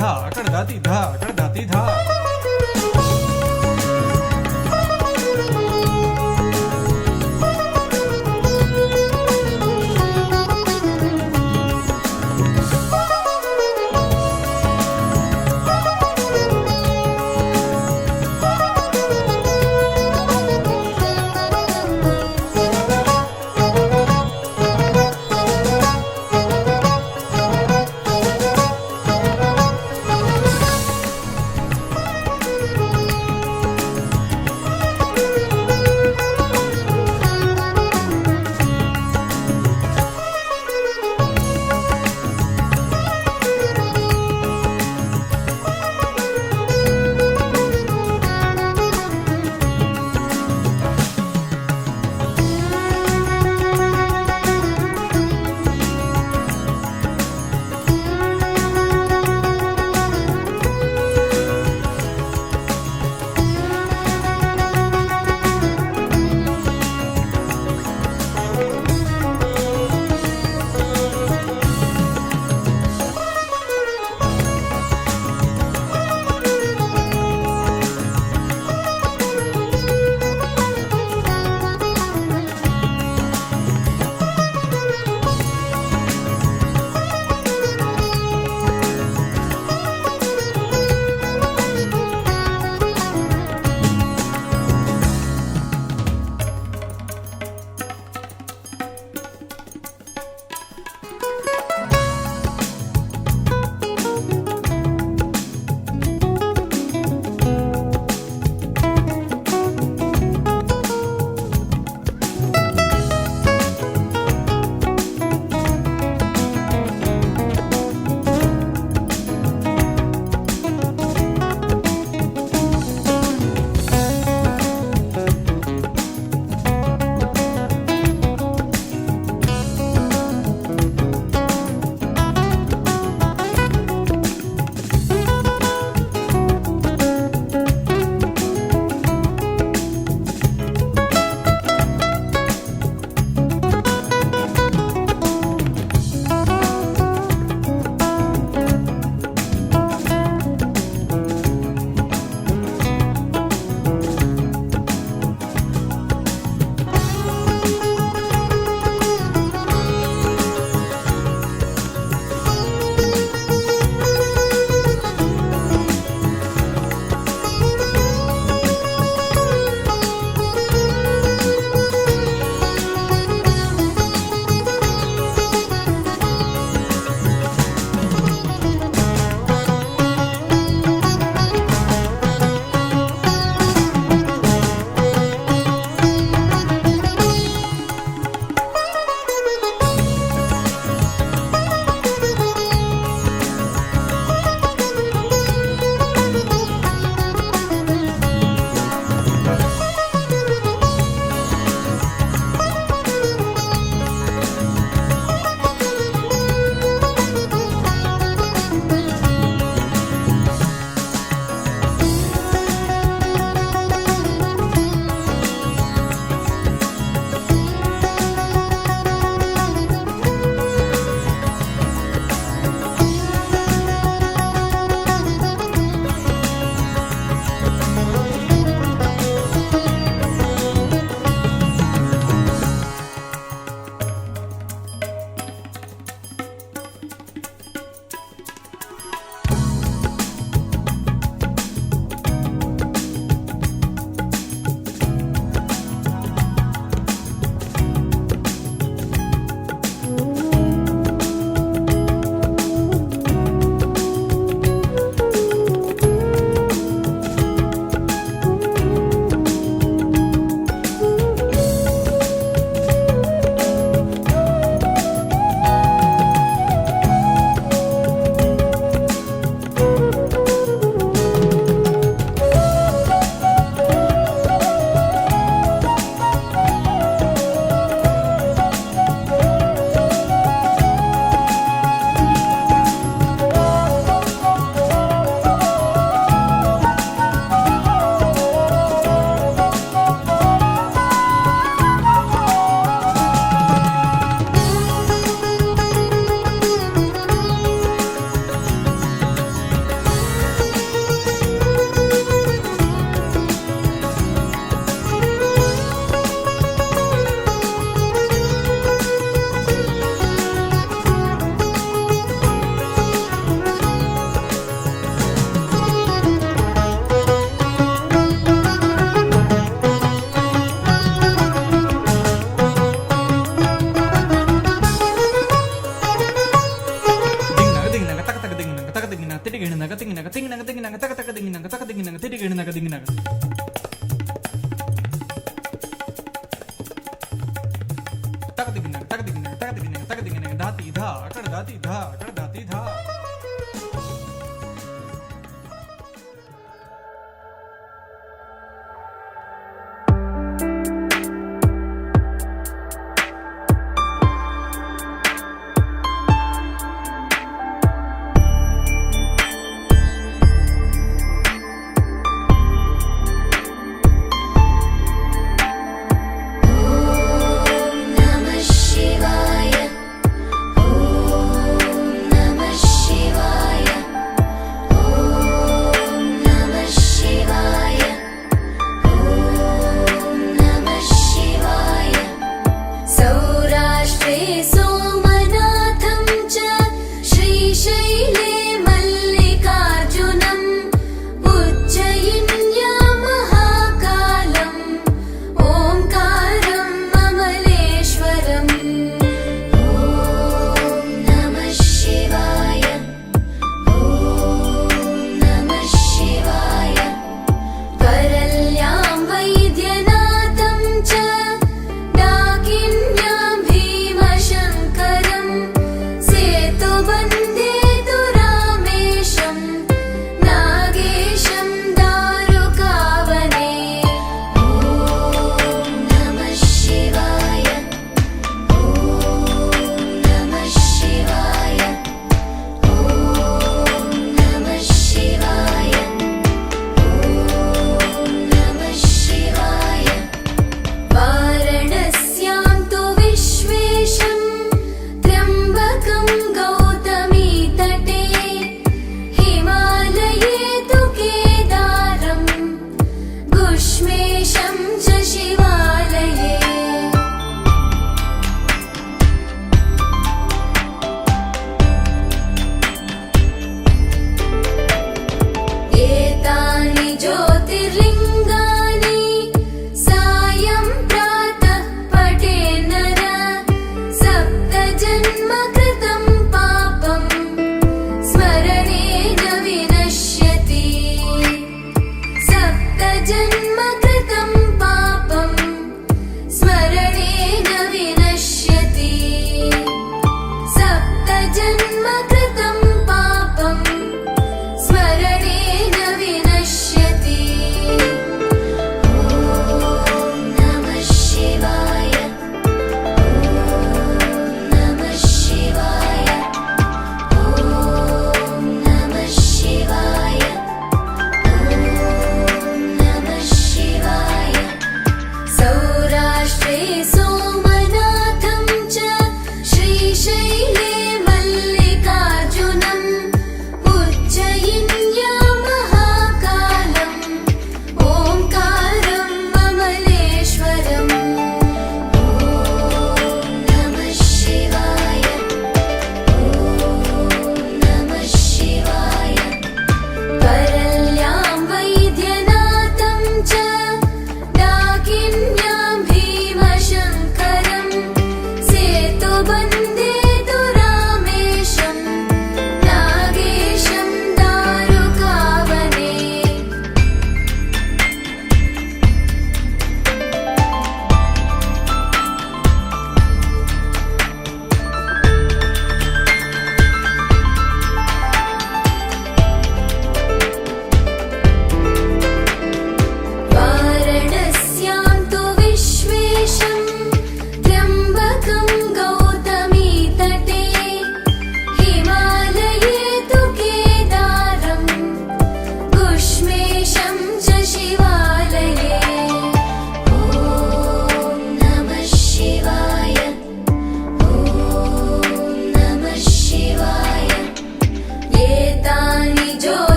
धा कड़दाती धा कड़दाती धा। తింగినగ తింగినగ తింగినగ తక తక దింగినగ తక దింగినగ తిరిగినగ దింగినగ తక దింగినగ తక దింగినగ తక దింగినగ తక దింగినగ దాతి ధా అక్కడ దాతి ధా అక్కడ దాతి ధా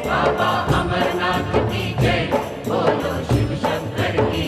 बाबा अमरनाथ की जय, बोलो शिव शंकर की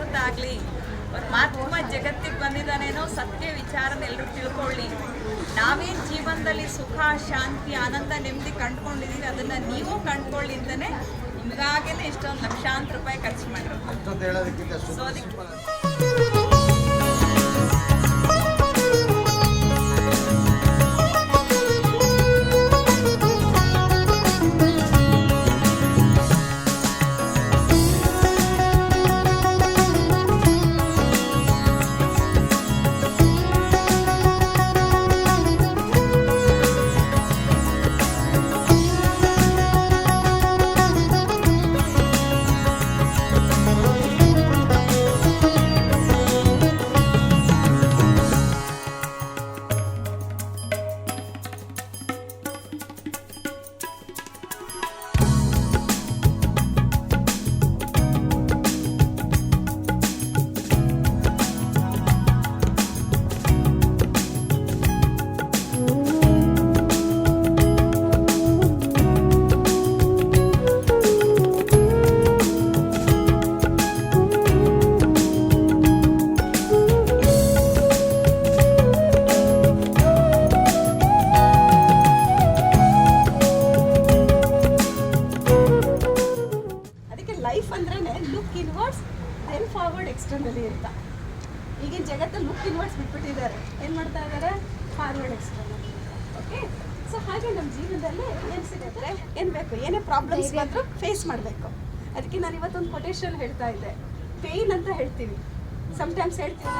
ಗೊತ್ತಾಗ್ಲಿ. ಪರಮಾತ್ಮ ಜಗತ್ತಿಗೆ ಬಂದಿದ್ದಾನೇನೋ ಸತ್ಯ ವಿಚಾರನ ಎಲ್ಲರೂ ತಿಳ್ಕೊಳ್ಳಿ. ನಾವೇನು ಜೀವನದಲ್ಲಿ ಸುಖ, ಶಾಂತಿ, ಆನಂದ, ನೆಮ್ಮದಿ ಕಂಡುಕೊಂಡಿದ್ದೀವಿ ಅದನ್ನ ನೀವು ಕಂಡುಕೊಳ್ಳಿ ಅಂತಾನೆ ನಿಮಗಾಗೇನೆ ಇಷ್ಟೊಂದು ಲಕ್ಷಾಂತರ ರೂಪಾಯಿ ಖರ್ಚು ಮಾಡಿರೋದು. ಸೊ ಅದಕ್ಕೆ ಲೈಫ್ ಅಂದ್ರೆ look inwards then forward externally ಅಂತ. ಈಗಿನ ಜಗತ್ತಲ್ಲಿ ಲುಕ್ ಇನ್ವರ್ಡ್ಸ್ ಬಿಟ್ಬಿಟ್ಟಿದ್ದಾರೆ, ಏನು ಮಾಡ್ತಾ ಇದ್ದಾರೆ? Forward externally. ಓಕೆ, ಸೊ ಹಾಗೆ ನಮ್ಮ ಜೀವನದಲ್ಲಿ ಏನು ಸಿಗುತ್ತೆ, ಏನು ಬೇಕು, ಏನೇ ಪ್ರಾಬ್ಲಮ್ಸ್ ಬಂದರೂ ಫೇಸ್ ಮಾಡಬೇಕು. ಅದಕ್ಕೆ ನಾನು ಇವತ್ತೊಂದು ಕೊಟೇಶನ್ ಹೇಳ್ತಾ ಇದ್ದೆ, ಪೇಯ್ನ್ ಅಂತ ಹೇಳ್ತೀವಿ, ಸಮ್ಟೈಮ್ಸ್ ಹೇಳ್ತೀವಿ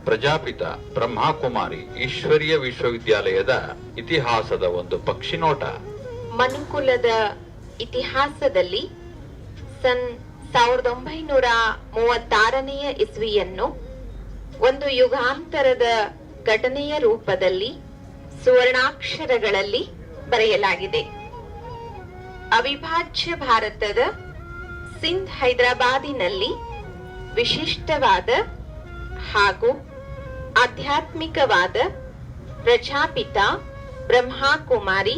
ಪ್ರಜಾಪಿತ ಬ್ರಹ್ಮಕುಮಾರಿ ಈಶ್ವರೀಯ ವಿಶ್ವವಿದ್ಯಾಲಯದ ಇತಿಹಾಸದ ಒಂದು ಪಕ್ಷಿನೋಟ. ಮನುಕುಲದ ಇತಿಹಾಸದಲ್ಲಿ ಸನ್ 1936ನೆಯ ಇಸ್ವಿಯನ್ನು ಒಂದು ಯುಗಾಂತರದ ಘಟನೆಯ ರೂಪದಲ್ಲಿ ಸುವರ್ಣಾಕ್ಷರಗಳಲ್ಲಿ ಬರೆಯಲಾಗಿದೆ. ಅವಿಭಾಜ್ಯ ಭಾರತದ ಸಿಂಧ್ ಹೈದರಾಬಾದಿನಲ್ಲಿ ವಿಶಿಷ್ಟವಾದ ಹಾಗೂ ಆಧ್ಯಾತ್ಮಿಕವಾದ ಪ್ರಜಾಪಿತ ಬ್ರಹ್ಮಕುಮಾರಿ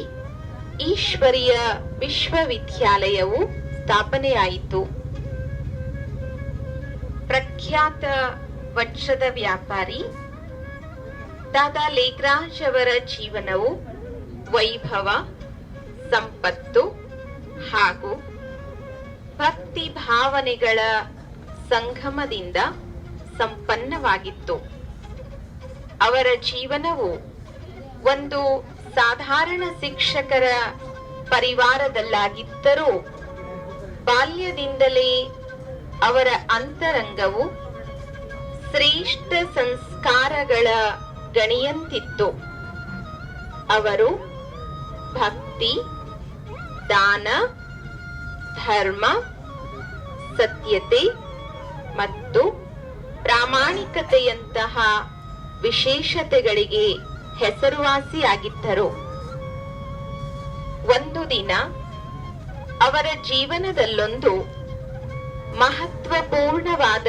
ಈಶ್ವರೀಯ ವಿಶ್ವವಿದ್ಯಾಲಯವು ಸ್ಥಾಪನೆಯಾಯಿತು. ಪ್ರಖ್ಯಾತ ವಜ್ರದ ವ್ಯಾಪಾರಿ ದಾದಾ ಲೇಖರಾಜ್ ಅವರ ಜೀವನವು ವೈಭವ, ಸಂಪತ್ತು ಹಾಗೂ ಭಕ್ತಿ ಭಾವನೆಗಳ ಸಂಗಮದಿಂದ ಸಂಪನ್ನವಾಗಿತ್ತು. ಅವರ ಜೀವನವು ಒಂದು ಸಾಧಾರಣ ಶಿಕ್ಷಕರ ಪರಿವಾರದಲ್ಲಾಗಿದ್ದರೂ ಬಾಲ್ಯದಿಂದಲೇ ಅವರ ಅಂತರಂಗವು ಶ್ರೇಷ್ಠ ಸಂಸ್ಕಾರಗಳ ಗಣಿಯಂತಿತ್ತು. ಅವರು ಭಕ್ತಿ, ದಾನ, ಧರ್ಮ, ಸತ್ಯತೆ ಮತ್ತು ಪ್ರಾಮಾಣಿಕತೆಯಂತಹ ವಿಶೇಷತೆಗಳಿಗೆ ಹೆಸರುವಾಸಿಯಾಗಿದ್ದರು. ಒಂದು ದಿನ ಅವರ ಜೀವನದಲ್ಲೊಂದು ಮಹತ್ವಪೂರ್ಣವಾದ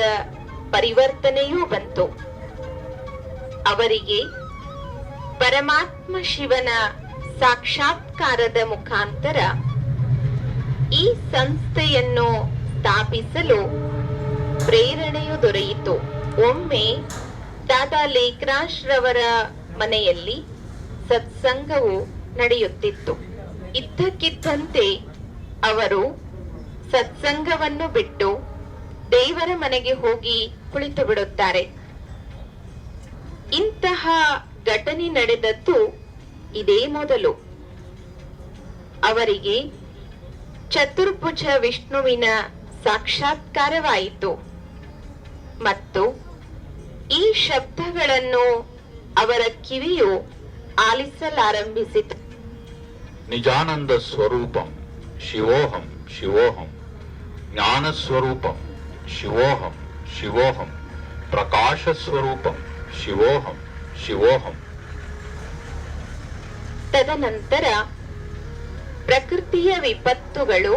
ಪರಿವರ್ತನೆಯೂ ಬಂತು. ಅವರಿಗೆ ಪರಮಾತ್ಮ ಶಿವನ ಸಾಕ್ಷಾತ್ಕಾರದ ಮುಖಾಂತರ ಈ ಸಂಸ್ಥೆಯನ್ನು ಸ್ಥಾಪಿಸಲು ಪ್ರೇರಣೆಯು ದೊರೆಯಿತು. ಒಮ್ಮೆ ದಾದಾ ಲೇಖರಾಜ್ ರವರ ಮನೆಯಲ್ಲಿ ಸತ್ಸಂಗವು ನಡೆಯುತ್ತಿತ್ತು. ಇದ್ದಕ್ಕಿದ್ದಂತೆ ಅವರು ಸತ್ಸಂಗವನ್ನು ಬಿಟ್ಟು ದೇವರ ಮನೆಗೆ ಹೋಗಿ ಕುಳಿತು ಬಿಡುತ್ತಾರೆ. ಇಂತಹ ಘಟನೆ ನಡೆದದ್ದು ಇದೇ ಮೊದಲು. ಅವರಿಗೆ ಚತುರ್ಭುಜ ವಿಷ್ಣುವಿನ ಸಾಕ್ಷಾತ್ಕಾರವಾಯಿತು ಮತ್ತು ಈ ಶಬ್ದಗಳನ್ನು ಅವರ ಕಿವಿಯು ಆಲಿಸಲಾರಂಭಿಸಿತು. ನಿಜಾನಂದ ಸ್ವರೂಪಂ ಶಿವೋಹಂ ಶಿವೋಹಂ ಜ್ಞಾನ ಸ್ವರೂಪಂ ಶಿವೋಹಂ ಶಿವೋಹಂ ಪ್ರಕಾಶ ಸ್ವರೂಪಂ ಶಿವೋಹಂ ಶಿವೋಹಂ. ತದನಂತರ ಪ್ರಕೃತಿಯ ವಿಪತ್ತುಗಳು,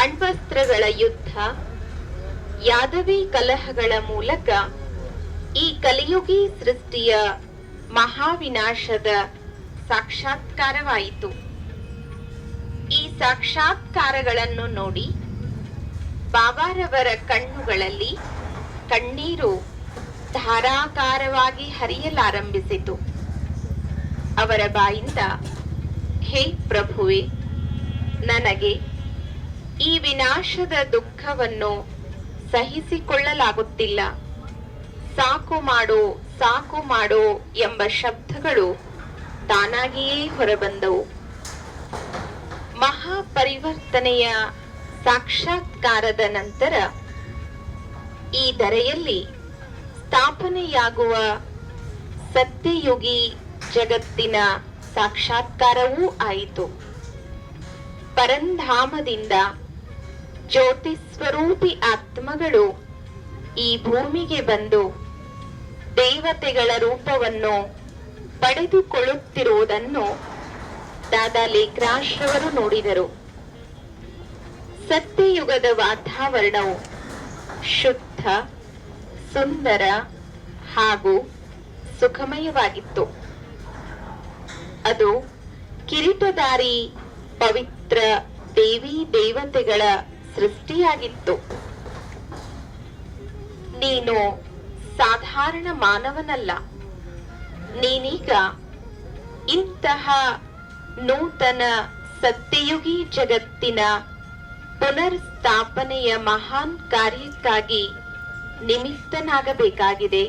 ಅಣ್ವಸ್ತ್ರಗಳ ಯುದ್ಧ, ಯಾದವಿ ಕಲಹಗಳ ಮೂಲಕ ಈ ಕಲಿಯುಗಿ ಸೃಷ್ಟಿಯ ಮಹಾವಿನಾಶದ ಸಾಕ್ಷಾತ್ಕಾರವಾಯಿತು. ಈ ಸಾಕ್ಷಾತ್ಕಾರಗಳನ್ನು ನೋಡಿ ಬಾಬಾರವರ ಕಣ್ಣುಗಳಲ್ಲಿ ಕಣ್ಣೀರು ಧಾರಾಕಾರವಾಗಿ ಹರಿಯಲಾರಂಭಿಸಿತು. ಅವರ ಬಾಯಿಂದ, ಹೇ ಪ್ರಭುವೆ, ನನಗೆ ಈ ವಿನಾಶದ ದುಃಖವನ್ನು ಸಹಿಸಿಕೊಳ್ಳಲಾಗುತ್ತಿಲ್ಲ, ಸಾಕು ಮಾಡೋ ಸಾಕು ಮಾಡೋ ಎಂಬ ಶಬ್ದಗಳು ತಾನಾಗಿಯೇ ಹೊರಬಂದವು. ಮಹಾಪರಿವರ್ತನೆಯ ಸಾಕ್ಷಾತ್ಕಾರದ ನಂತರ ಈ ಧರೆಯಲ್ಲಿ ಸ್ಥಾಪನೆಯಾಗುವ ಸತ್ಯಯುಗಿ ಜಗತ್ತಿನ ಸಾಕ್ಷಾತ್ಕಾರವೂ ಆಯಿತು. ಪರಂಧಾಮದಿಂದ ಜ್ಯೋತಿಸ್ವರೂಪಿ ಆತ್ಮಗಳು ಈ ಭೂಮಿಗೆ ಬಂದು ದೇವತೆಗಳ ರೂಪವನ್ನು ಪಡೆದುಕೊಳ್ಳುತ್ತಿರುವುದನ್ನು ದಾದಾ ಲೇಖರಾಜ್ರವರು ನೋಡಿದರು. ಸತ್ಯಯುಗದ ವಾತಾವರಣವು ಶುದ್ಧ, ಸುಂದರ ಹಾಗೂ ಸುಖಮಯವಾಗಿತ್ತು. ಅದು ಕಿರೀಟಧಾರಿ ಪವಿತ್ರ ದೇವಿ ದೇವತೆಗಳ ಸೃಷ್ಟಿಯಾಗಿತ್ತು. ನೀನು ಸಾಧಾರಣ ಮಾನವನಲ್ಲ. ನೀನೀಗ ಇಂತಹ ನೂತನ ಸತ್ಯಯುಗಿ ಜಗತ್ತಿನ ಪುನರ್ ಸ್ಥಾಪನೆಯ ಮಹಾನ್ ಕಾರ್ಯಕ್ಕಾಗಿ ನಿಮಿತ್ತನಾಗಬೇಕಾಗಿದೆ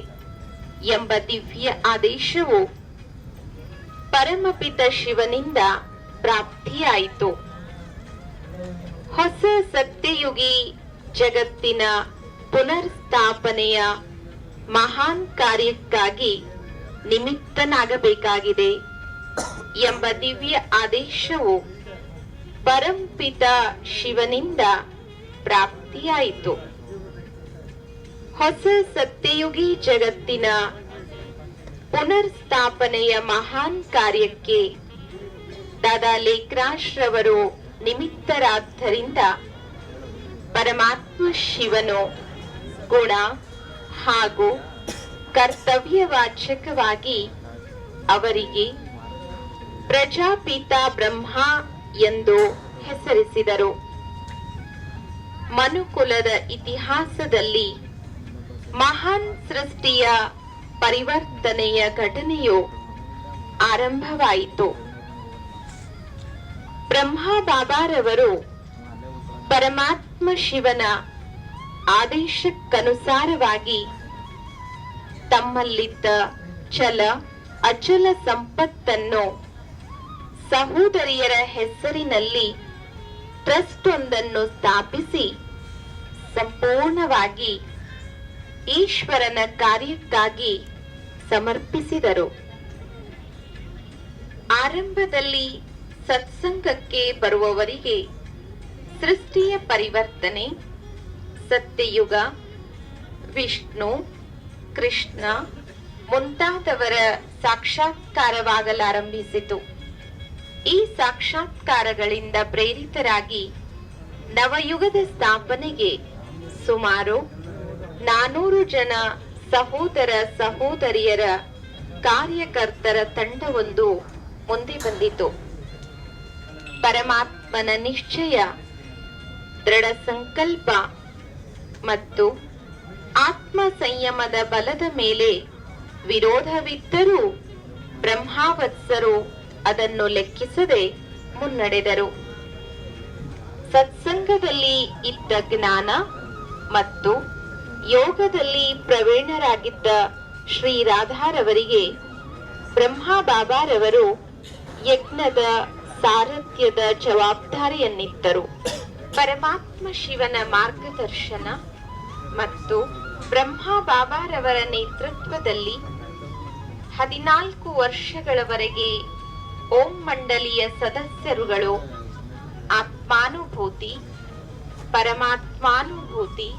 ಎಂಬ ದಿವ್ಯ ಆದೇಶವು ಪರಮಪಿತ ಶಿವನಿಂದ ಪ್ರಾಪ್ತಿಯಾಯಿತು. ಹೊಸ ಸತ್ಯಯುಗಿ ಜಗತ್ತಿನ ಪುನರ್ ಸ್ಥಾಪನೆಯ ಮಹಾನ್ ಕಾರ್ಯಕ್ಕಾಗಿ ನಿಮಿತ್ತನಾಗಬೇಕಾಗಿದೆ ಎಂಬ ದಿವ್ಯ ಆದೇಶವು ಪರಂಪಿತ ಶಿವನಿಂದ ಪ್ರಾಪ್ತಿಯಾಯಿತು. ಹೊಸ ಸತ್ಯಯುಗಿ ಜಗತ್ತಿನ ಪುನರ್ ಸ್ಥಾಪನೆಯ ಮಹಾನ್ ಕಾರ್ಯಕ್ಕೆ ದಾದಾ ಲೇಖರಾಜ್ರವರು ನಿಮಿತ್ತರಾದ್ದರಿಂದ ಪರಮಾತ್ಮ ಶಿವನು ಗುಣ ಹಾಗೂ ಕರ್ತವ್ಯವಾಚಕವಾಗಿ ಅವರಿಗೆ ಪ್ರಜಾಪಿತ ಬ್ರಹ್ಮ ಎಂದು ಹೆಸರಿಸಿದರು. ಮನುಕುಲದ ಇತಿಹಾಸದಲ್ಲಿ ಮಹಾನ್ ಸೃಷ್ಟಿಯ ಪರಿವರ್ತನೆಯ ಘಟನೆಯು ಆರಂಭವಾಯಿತು. ಬ್ರಹ್ಮ ಬಾಬಾರವರು ಪರಮಾತ್ಮ ಶಿವನ ಆದೇಶಕ್ಕನುಸಾರವಾಗಿ ತಮ್ಮಲ್ಲಿದ್ದ ಚಲ ಅಚಲ ಸಂಪತ್ತನ್ನು ಸಹೋದರಿಯರ ಹೆಸರಿನಲ್ಲಿ ಟ್ರಸ್ಟ್ ಒಂದನ್ನು ಸ್ಥಾಪಿಸಿ ಸಂಪೂರ್ಣವಾಗಿ ಈಶ್ವರನ ಕಾರ್ಯಕ್ಕಾಗಿ ಸಮರ್ಪಿಸಿದರು. ಆರಂಭದಲ್ಲಿ ಸತ್ಸಂಗಕ್ಕೆ ಬರುವವರಿಗೆ ಸೃಷ್ಟಿಯ ಪರಿವರ್ತನೆ, ಸತ್ಯಯುಗ, ವಿಷ್ಣು, ಕೃಷ್ಣ ಮುಂತಾದವರ ಸಾಕ್ಷಾತ್ಕಾರವಾಗಲಾರಂಭಿಸಿತು. ಈ ಸಾಕ್ಷಾತ್ಕಾರಗಳಿಂದ ಪ್ರೇರಿತರಾಗಿ ನವಯುಗದ ಸ್ಥಾಪನೆಗೆ ಸುಮಾರು 400 ಜನ ಸಹೋದರ ಸಹೋದರಿಯರ ಕಾರ್ಯಕರ್ತರ ತಂಡವೊಂದು ಮುಂದೆ ಬಂದಿತು. ಪರಮಾತ್ಮನ ನಿಶ್ಚಯ, ದೃಢ ಸಂಕಲ್ಪ ಮತ್ತು ಆತ್ಮ ಸಂಯಮದ ಬಲದ ಮೇಲೆ ವಿರೋಧವಿದ್ದರೂ ಬ್ರಹ್ಮಾವತ್ಸರು ಅದನ್ನು ಲೆಕ್ಕಿಸದೆ ಮುನ್ನಡೆದರು. ಸತ್ಸಂಗದಲ್ಲಿ ಇದ್ದ ಜ್ಞಾನ ಮತ್ತು ಯೋಗದಲ್ಲಿ ಪ್ರವೀಣರಾಗಿದ್ದ ಶ್ರೀ ರಾಧಾರವರಿಗೆ ಬ್ರಹ್ಮ ಬಾಬಾರವರು ಯಜ್ಞದ ಸಾರಥ್ಯದ ಜವಾಬ್ದಾರಿಯನ್ನಿತ್ತರು. ಪರಮಾತ್ಮ ಶಿವನ ಮಾರ್ಗದರ್ಶನ ಮತ್ತು ಬ್ರಹ್ಮ ಬಾಬಾರವರ ನೇತೃತ್ವದಲ್ಲಿ 14 ವರ್ಷಗಳವರೆಗೆ ಓಂ ಮಂಡಲಿಯ ಸದಸ್ಯರುಗಳು ಆತ್ಮಾನುಭೂತಿ, ಪರಮಾತ್ಮಾನುಭೂತಿ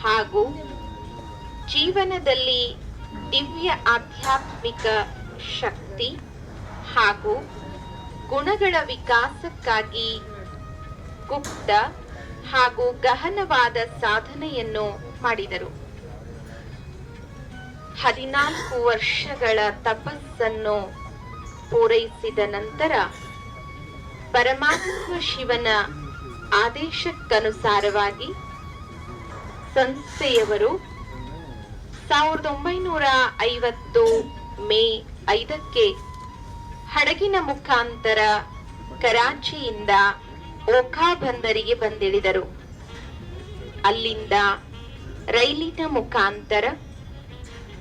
ಹಾಗೂ ಜೀವನದಲ್ಲಿ ದಿವ್ಯ ಆಧ್ಯಾತ್ಮಿಕ ಶಕ್ತಿ ಹಾಗೂ ಗುಣಗಳ ವಿಕಾಸಕ್ಕಾಗಿ ಗುಪ್ತ ಹಾಗೂ ಗಹನವಾದ ಸಾಧನೆಯನ್ನು ಮಾಡಿದರು. 14 ವರ್ಷಗಳ ತಪಸ್ಸನ್ನು ಪೂರೈಸಿದ ನಂತರ ಪರಮಾತ್ಮ ಶಿವನ ಆದೇಶಕ್ಕನುಸಾರವಾಗಿ ಸಂಸ್ಥೆಯವರು 1950 ಮೇ 5ಕ್ಕೆ ಹಡಗಿನ ಮುಖಾಂತರ ಕರಾಚಿಯಿಂದ ಓಖಾ ಬಂದರಿಗೆ ಬಂದಿಳಿದರು. ಅಲ್ಲಿಂದ ರೈಲಿನ ಮುಖಾಂತರ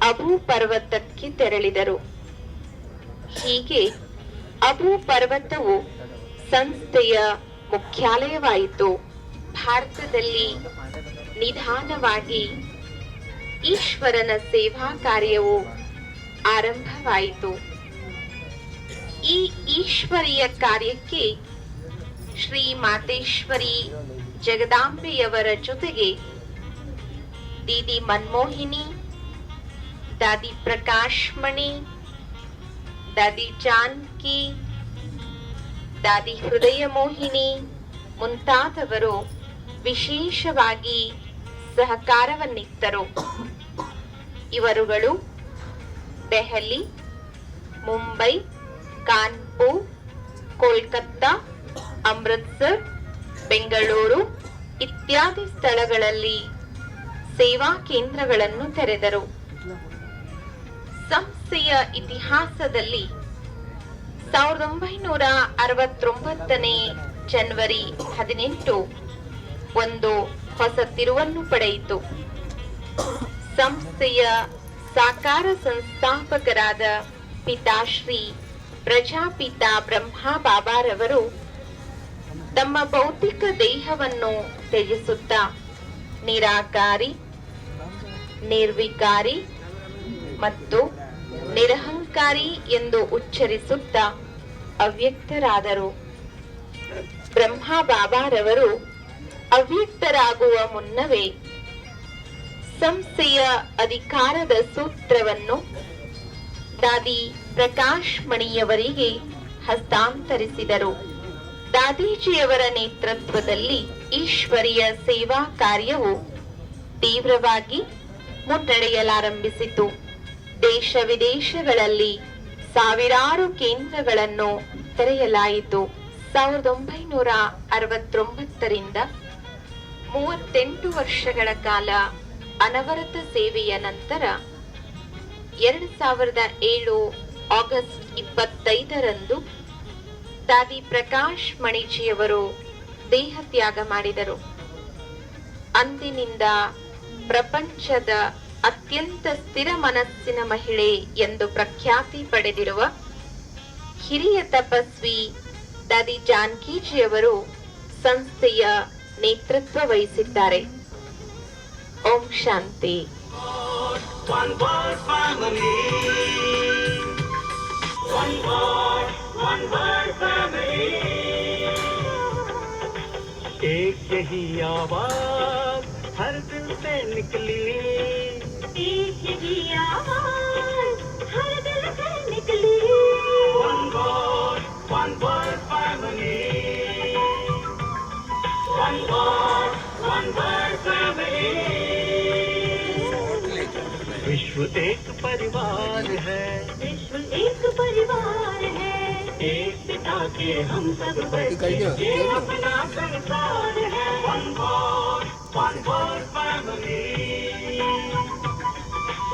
ಅಬು ಪರ್ವತಕ್ಕೆ ತೆರಳಿದರು. ಹೀಗೆ ಅಬು ಪರ್ವತವು ಸಂಸ್ಥೆಯ ಮುಖ್ಯಾಲಯವಾಯಿತು. ಭಾರತದಲ್ಲಿ ನಿಧಾನವಾಗಿ ಈಶ್ವರನ ಸೇವಾ ಕಾರ್ಯವು ಆರಂಭವಾಯಿತು. ಈ ಈಶ್ವರೀಯ ಕಾರ್ಯಕ್ಕೆ ಶ್ರೀ ಮಾತೇಶ್ವರಿ ಜಗದಾಂಬೆಯವರ ಜೊತೆಗೆ ದೀದಿ ಮನ್ಮೋಹಿನಿ, ದಾದಿ ಪ್ರಕಾಶ್ಮಣಿ, ದಾದಿ ಜಾನಕಿ, ದಾದಿ ಹೃದಯ ಮೋಹಿನಿ ಮುಂತಾದವರು ವಿಶೇಷವಾಗಿ ಸಹಕಾರವನ್ನಿತ್ತರು. ಇವರುಗಳು ದೆಹಲಿ, ಮುಂಬೈ, ಕಾನ್ಪುರ್, ಕೋಲ್ಕತ್ತಾ, ಅಮೃತ್ಸರ್, ಬೆಂಗಳೂರು ಇತ್ಯಾದಿ ಸ್ಥಳಗಳಲ್ಲಿ ಸೇವಾ ಕೇಂದ್ರಗಳನ್ನು ತೆರೆದರು. ಸಂಸ್ಥೆಯ ಇತಿಹಾಸದಲ್ಲಿ 1969ನೇ ಜನವರಿ 18 ಒಂದು ಹೊಸ ತಿರುವನ್ನು ಪಡೆಯಿತು. ಸಂಸ್ಥೆಯ ಸಾಕಾರ ಸಂಸ್ಥಾಪಕರಾದ ಪಿತಾಶ್ರೀ ಪ್ರಜಾಪಿತ ಬ್ರಹ್ಮ ಬಾಬಾರವರು ತಮ್ಮ ಭೌತಿಕ ದೇಹವನ್ನು ತ್ಯಜಿಸುತ್ತಾ ನಿರಾಕಾರಿ, ನಿರ್ವಿಕಾರಿ ಮತ್ತು ನಿರಹಂಕಾರಿ ಎಂದು ಉಚ್ಚರಿಸುತ್ತಾ ಅವ್ಯಕ್ತರಾದರು. ಬ್ರಹ್ಮ ಬಾಬಾರವರು ಅವ್ಯಕ್ತರಾಗುವ ಮುನ್ನವೇ ಸಂಸ್ಥೆಯ ಅಧಿಕಾರದ ಸೂತ್ರವನ್ನು ದಾದಿ ಪ್ರಕಾಶ್ ಮಣಿಯವರಿಗೆ ಹಸ್ತಾಂತರಿಸಿದರು. ದಾದೀಜಿಯವರ ನೇತೃತ್ವದಲ್ಲಿ ಈಶ್ವರೀಯ ಸೇವಾ ಕಾರ್ಯವು ತೀವ್ರವಾಗಿ ಮುನ್ನಡೆಯಲಾರಂಭಿಸಿತು. ದೇಶ ವಿದೇಶಗಳಲ್ಲಿ ಸಾವಿರಾರು ಕೇಂದ್ರಗಳನ್ನು ತೆರೆಯಲಾಯಿತು. 1969ರಿಂದ 38 ವರ್ಷಗಳ ಕಾಲ ಅನವರತ ಸೇವೆಯ ನಂತರ 2007 ಆಗಸ್ಟ್ 25ರಂದು ದಾದಿ ಪ್ರಕಾಶ್ ಮಣಿಜಿಯವರು ದೇಹ ತ್ಯಾಗ ಮಾಡಿದರು. ಅಂದಿನಿಂದ ಪ್ರಪಂಚದ ಅತ್ಯಂತ ಸ್ಥಿರ ಮನಸ್ಸಿನ ಮಹಿಳೆ ಎಂದು ಪ್ರಖ್ಯಾತಿ ಪಡೆದಿರುವ ಹಿರಿಯ ತಪಸ್ವಿ ದಾದಿ ಜಾನಕಿಜಿಯವರು ಸಂಸ್ಥೆಯ ನೇತೃತ್ವ ವಹಿಸಿದ್ದಾರೆ. ಓಂ ಶಾಂತಿ. One word family. One word family. एक यही आवाज हर दिल से निकली. एक यही आवाज हर दिल से निकली. One word family. One word family. विश्व एक परिवार है. विश्व एक परिवार है. एक पिता के हम सब बच्चे. ये अपना संसार है. One word family.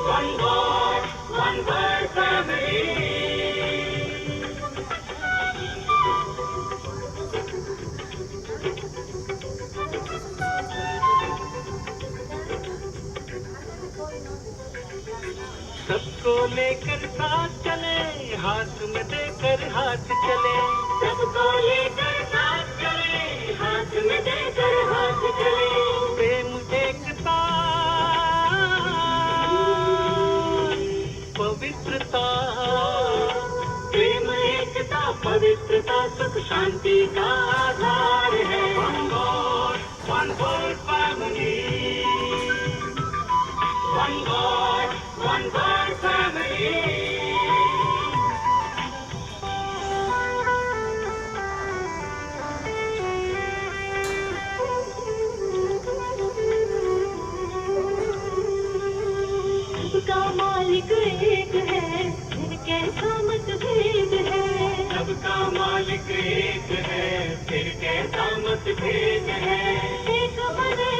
One word family. सबको लेकर साथ चले, हाथ में देकर हाथ चले. सबको लेकर साथ चले, हाथ में देकर हाथ चले. प्रेम एकता पवित्रता. प्रेम एकता पवित्रता सुख शांति का आधार है. One word family. मालिक एक है, फिर कैसा मतभेद है। सबका मालिक एक है, फिर कैसा मतभेद है। एक बने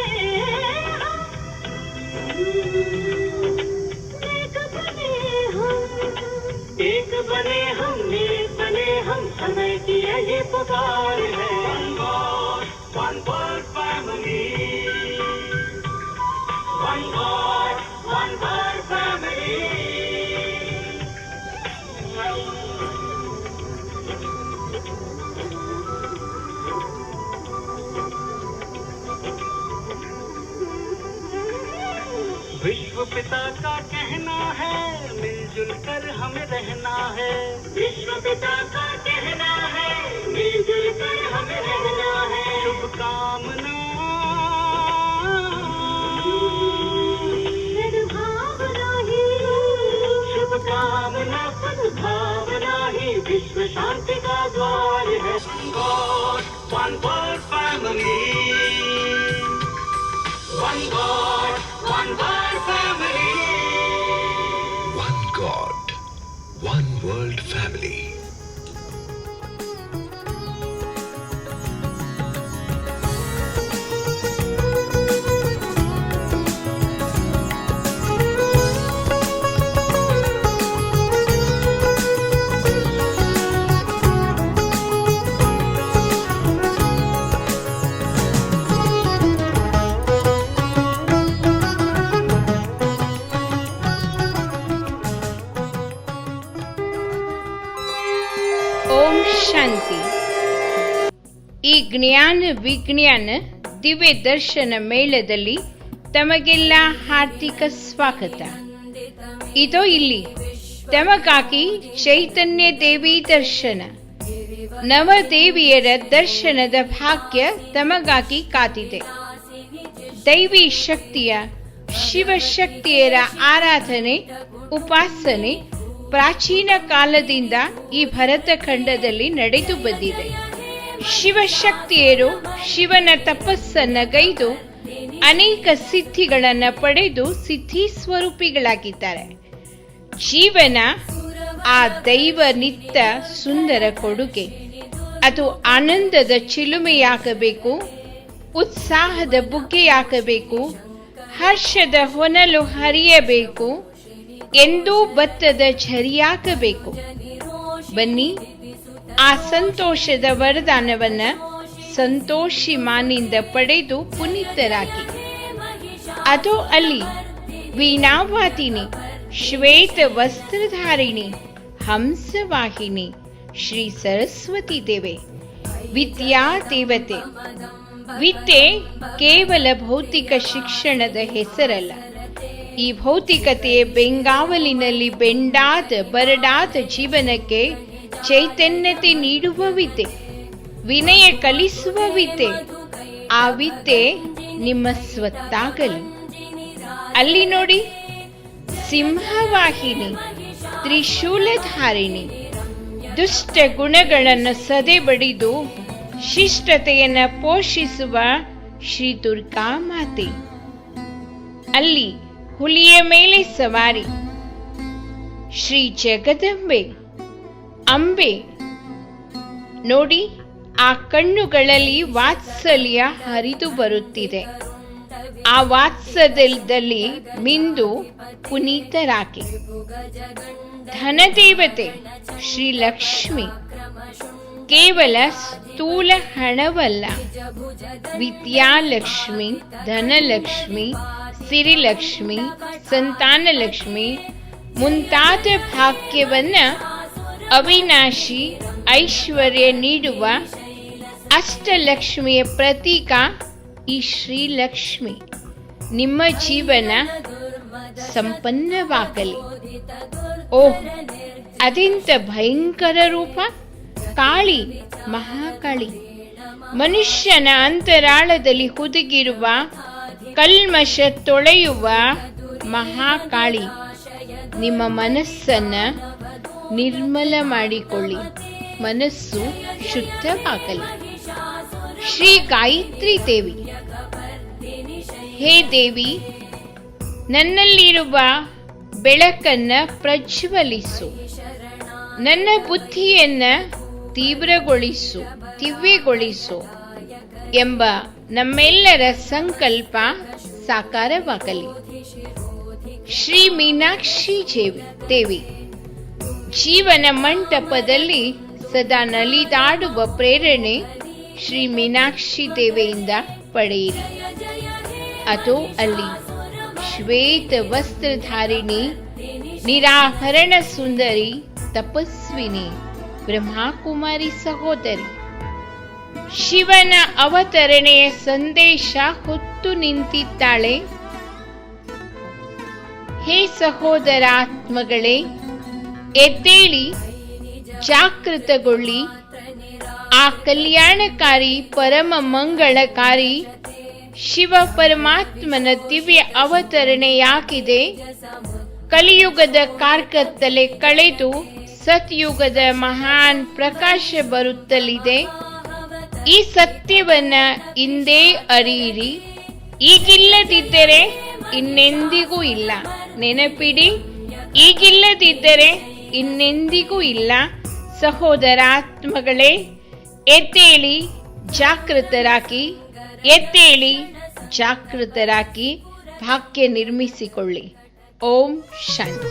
हम, एक बने हम, एक बने हम, एक बने हम, समय की यही पुकार है। One God, one world family. One God, one world family. विश्व पिता का कहना है, मिलजुल कर हमें रहना है। विश्व पिता का कहना है, मिलजुल कर हमें रहना है। शुभकामना सद्भावना ही, शुभकामना सद्भावना ही विश्व शांति का द्वार है। One world family. One God, one world family. One God, one world family. ಓಂ ಶಾಂತಿ. ಈ ಜ್ಞಾನ ವಿಜ್ಞಾನ ದಿವ್ಯ ದರ್ಶನ ಮೇಳದಲ್ಲಿ ತಮಗೆಲ್ಲ ಹಾರ್ದಿಕ ಸ್ವಾಗತ. ಇದೋ ಇಲ್ಲಿ ತಮಗಾಗಿ ಚೈತನ್ಯ ದೇವಿ ದರ್ಶನ, ನವದೇವಿಯರ ದರ್ಶನದ ಭಾಗ್ಯ ತಮಗಾಗಿ ಕಾದಿದೆ. ದೈವಿ ಶಕ್ತಿಯ ಶಿವಶಕ್ತಿಯರ ಆರಾಧನೆ ಉಪಾಸನೆ ಪ್ರಾಚೀನ ಕಾಲದಿಂದ ಈ ಭರತ ಖಂಡದಲ್ಲಿ ನಡೆದು ಬಂದಿದೆ. ಶಿವಶಕ್ತಿಯರು ಶಿವನ ತಪಸ್ಸನ್ನಗೈದು ಅನೇಕ ಸಿದ್ಧಿಗಳನ್ನು ಪಡೆದು ಸಿದ್ಧಿ ಸ್ವರೂಪಿಗಳಾಗಿದ್ದಾರೆ. ಜೀವನ ಆ ದೈವ ನಿತ್ಯ ಸುಂದರ ಕೊಡುಗೆ. ಅದು ಆನಂದದ ಚಿಲುಮೆಯಾಗಬೇಕು, ಉತ್ಸಾಹದ ಬುಗ್ಗೆಯಾಗಬೇಕು, ಹರ್ಷದ ಹೊನಲು ಹರಿಯಬೇಕು, ಎಂದೂ ಬತ್ತದ ಝರಿಯಾಗಬೇಕು. ಬನ್ನಿ, ಆ ಸಂತೋಷದ ವರದಾನವನ್ನ ಸಂತೋಷಿ ಮಾನಿಂದ ಪಡೆದು ಪುನೀತರಾಗಿ. ಅದು ಅಲ್ಲಿ ವೀಣಾವಾದಿನಿ, ಶ್ವೇತ ವಸ್ತ್ರಧಾರಿಣಿ, ಹಂಸವಾಹಿನಿ ಶ್ರೀ ಸರಸ್ವತಿ ದೇವೆ, ವಿದ್ಯಾ ದೇವತೆ. ವಿದ್ಯೆ ಕೇವಲ ಭೌತಿಕ ಶಿಕ್ಷಣದ ಹೆಸರಲ್ಲ. ಈ ಭೌತಿಕತೆಯ ಬೆಂಗಾವಲಿನಲ್ಲಿ ಬೆಂಡಾದ ಬರಡಾದ ಜೀವನಕ್ಕೆ ಚೈತನ್ಯತೆ ನೀಡುವ ವಿದ್ಯೆ, ವಿನಯ ಕಲಿಸುವ ವಿದ್ಯೆ. ಆ ವಿದ್ಯೆ ನಿಮ್ಮ ಸ್ವತ್ತಾಗಲಿ. ಅಲ್ಲಿ ನೋಡಿ, ಸಿಂಹವಾಹಿನಿ, ತ್ರಿಶೂಲಧಾರಿಣಿ, ದುಷ್ಟ ಗುಣಗಳನ್ನು ಸದೆ ಬಡಿದು ಶಿಷ್ಟತೆಯನ್ನು ಪೋಷಿಸುವ ಶ್ರೀ ದುರ್ಗಾ ಮಾತೆ. ಅಲ್ಲಿ ಹುಲಿಯ ಮೇಲೆ ಸವಾರಿ ಶ್ರೀ ಜಗದಂಬೆ ಅಂಬೆ. ನೋಡಿ, ಆ ಕಣ್ಣುಗಳಲ್ಲಿ ವಾತ್ಸಲ್ಯ ಹರಿದು ಬರುತ್ತಿದೆ. ಆ ವಾತ್ಸಲ್ಯದಲ್ಲಿ ಮಿಂದು ಪುನೀತರಾಗಿ. ಧನದೇವತೆ ಶ್ರೀ ಲಕ್ಷ್ಮಿ ಕೇವಲ ಸ್ಥೂಲ ಹಣವಲ್ಲ, ವಿದ್ಯಾಲಕ್ಷ್ಮಿ, ಧನಲಕ್ಷ್ಮಿ, ಸಿರಿಲಕ್ಷ್ಮಿ, ಸಂತಾನಲಕ್ಷ್ಮಿ ಮುಂತಾದ ಭಾಗ್ಯವನ್ನ ಅವಿನಾಶಿ ಐಶ್ವರ್ಯ ನೀಡುವ ಅಷ್ಟಲಕ್ಷ್ಮಿಯ ಪ್ರತೀಕ ಈ ಶ್ರೀಲಕ್ಷ್ಮಿ. ನಿಮ್ಮ ಜೀವನ ಸಂಪನ್ನವಾಗಲಿ. ಓಹ್, ಅದೆಂತ ಭಯಂಕರ ರೂಪ! ಕಾಳಿ, ಮಹಾಕಾಳಿ. ಮನುಷ್ಯನ ಅಂತರಾಳದಲ್ಲಿ ಹುದುಗಿರುವ ಕಲ್ಮಶ ತೊಳೆಯುವ ಮಹಾಕಾಳಿ. ನಿಮ್ಮ ಮನಸ್ಸನ್ನ ನಿರ್ಮಲ ಮಾಡಿಕೊಳ್ಳಿ, ಮನಸ್ಸು ಶುದ್ಧವಾಗಲಿ. ಶ್ರೀ ಗಾಯತ್ರಿ ದೇವಿ. ಹೇ ದೇವಿ, ನನ್ನಲ್ಲಿರುವ ಬೆಳಕನ್ನ ಪ್ರಜ್ವಲಿಸು. ನನ್ನ ಬುದ್ಧಿಯನ್ನ ತೀವ್ರಗೊಳಿಸು, ದಿವ್ಯಗೊಳಿಸು ಎಂಬ ನಮ್ಮೆಲ್ಲರ ಸಂಕಲ್ಪ ಸಾಕಾರವಾಗಲಿ. ಶ್ರೀ ಮೀನಾಕ್ಷಿ ದೇವಿ ಜೀವನ ಮಂಟಪದಲ್ಲಿ ಸದಾ ನಲಿದಾಡುವ ಪ್ರೇರಣೆ ಶ್ರೀ ಮೀನಾಕ್ಷಿ ದೇವಿಯಿಂದ ಪಡೆಯಿರಿ. ಅದು ಅಲ್ಲಿ ಶ್ವೇತ ವಸ್ತ್ರಧಾರಿಣಿ, ನಿರಾಭರಣ ಸುಂದರಿ, ತಪಸ್ವಿನಿ, ಬ್ರಹ್ಮಕುಮಾರಿ ಸಹೋದರಿ, ಶಿವನ ಅವತರಣೆಯ ಸಂದೇಶ ಹೊತ್ತು ನಿಂತಿದ್ದಾಳೆ. ಹೇ ಸಹೋದರಾತ್ಮಗಳೇ, ಎದ್ದೇಳಿ, ಜಾಗೃತಗೊಳ್ಳಿ. ಆ ಕಲ್ಯಾಣಕಾರಿ, ಪರಮ ಮಂಗಳಕಾರಿ ಶಿವ ಪರಮಾತ್ಮನ ದಿವ್ಯ ಅವತರಣೆಯಾಗಿದೆ. ಕಲಿಯುಗದ ಕಾರ್ಕತ್ತಲೆ ಕಳೆದು ಸತ್ಯುಗದ ಮಹಾನ್ ಪ್ರಕಾಶ ಬರುತ್ತಲಿದೆ. ಈ ಸತ್ಯವನ್ನ ಇಂದೇ ಅರಿಯಿರಿ. ಈಗಿಲ್ಲದಿದ್ದರೆ ಇನ್ನೆಂದಿಗೂ ಇಲ್ಲ. ನೆನಪಿಡಿ, ಈಗಿಲ್ಲದಿದ್ದರೆ ಇನ್ನೆಂದಿಗೂ ಇಲ್ಲ. ಸಹೋದರಾತ್ಮಗಳೇ, ಎದ್ದೇಳಿ, ಜಾಗೃತರಾಗಿ. ಎದ್ದೇಳಿ, ಜಾಗೃತರಾಗಿ ಭಾಗ್ಯ ನಿರ್ಮಿಸಿಕೊಳ್ಳಿ. ಓಂ ಶಾಂತಿ.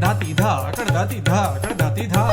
दाती धा अकड़ दाती धा अकड़ दाती धा